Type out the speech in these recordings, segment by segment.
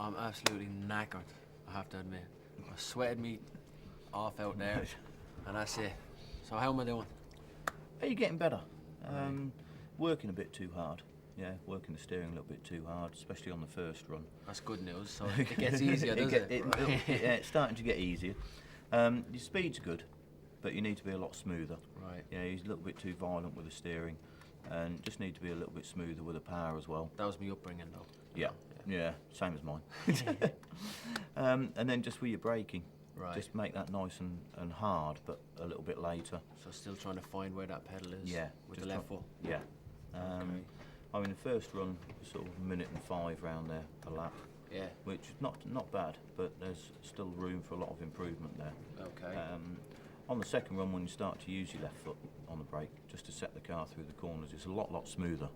I'm absolutely knackered, I have to admit. I sweated me off out there, and that's it. So how am I doing? Are you getting better? Working a bit too hard. Yeah, working the steering a little bit too hard, especially on the first run. That's good news, so it gets easier, does it? Yeah, it's starting to get easier. Your speed's good, but you need to be a lot smoother. Right. Yeah, he's a little bit too violent with the steering, and just need to be a little bit smoother with the power as well. That was me upbringing, though. Yeah, same as mine. And then just with your braking, just make that nice and hard, but a little bit later. So still trying to find where that pedal is. Yeah, with the left foot. Yeah. Okay. I mean, the first run was sort of 1:05 round there a lap. Yeah. Which is not bad, but there's still room for a lot of improvement there. Okay. On the second run, when you start to use your left foot on the brake, just to set the car through the corners, it's a lot smoother.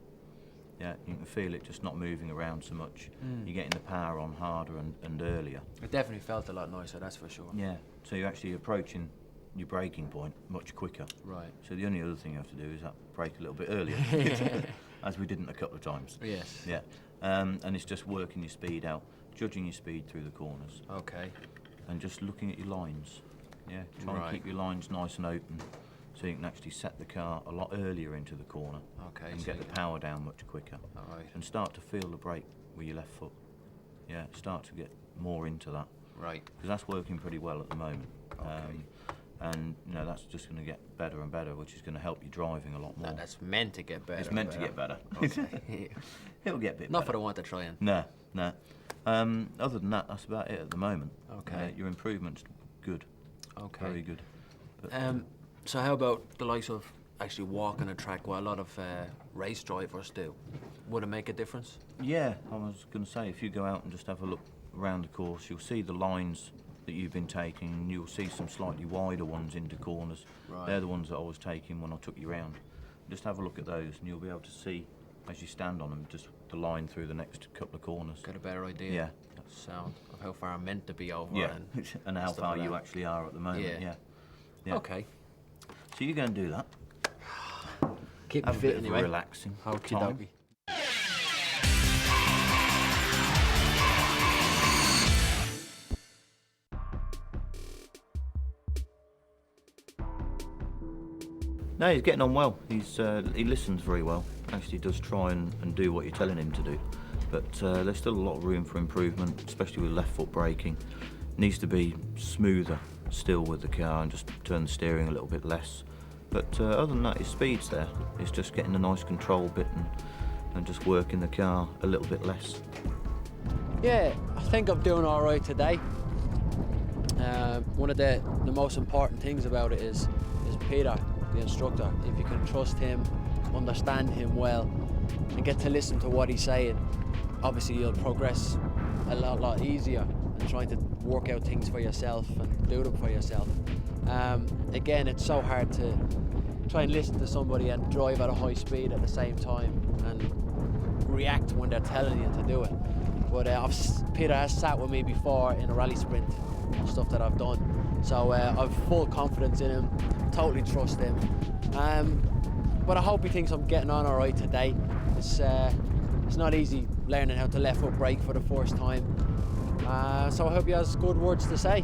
Yeah, you can feel it just not moving around so much. You're getting the power on harder and earlier. It definitely felt a lot nicer, that's for sure. Yeah, so you're actually approaching your braking point much quicker. Right. So the only other thing you have to do is brake a little bit earlier, as we didn't a couple of times. Yes. Yeah, and it's just working your speed out, judging your speed through the corners. Okay. And just looking at your lines. Yeah, trying to keep your lines nice and open, so you can actually set the car a lot earlier into the corner. Okay. And get the power down much quicker. All right. And start to feel the brake with your left foot. Yeah, start to get more into that. Right. Because that's working pretty well at the moment. Okay. And you know, that's just going to get better and better, which is going to help you driving a lot more. That's meant to get better. It's meant to get better. Okay. It'll get a bit Not better. that I want to try and. No. Other than that, that's about it at the moment. Okay. Your improvement's good. Okay. Very good. But, so how about the likes of actually walking a track, what a lot of race drivers do? Would it make a difference? Yeah, I was going to say, if you go out and just have a look around the course, you'll see the lines that you've been taking, and you'll see some slightly wider ones into corners. Right. They're the ones that I was taking when I took you round. Just have a look at those, and you'll be able to see, as you stand on them, just the line through the next couple of corners. Get a better idea. Yeah. Sound of how far I'm meant to be over. Yeah, and how stuff far like you that. actually are at the moment. Yeah. Yeah. Okay. So you go and do that. Keep me Have a fit bit of anyway. a relaxing Okie time. dokie. No, he's getting on well. He listens very well. Actually does try and do what you're telling him to do. But there's still a lot of room for improvement, especially with left foot braking. Needs to be smoother still with the car and just turn the steering a little bit less. But other than that, his speed's there. It's just getting a nice control bit and just working the car a little bit less. Yeah, I think I'm doing all right today. One of the most important things about it is Peter, the instructor. If you can trust him, understand him well, and get to listen to what he's saying, obviously you'll progress a lot easier in trying to work out things for yourself and do them for yourself. Again, it's so hard to try and listen to somebody and drive at a high speed at the same time and react when they're telling you to do it. But Peter has sat with me before in a rally sprint and stuff that I've done. So I've full confidence in him, totally trust him. But I hope he thinks I'm getting on all right today. It's not easy learning how to left foot brake for the first time. So I hope he has good words to say.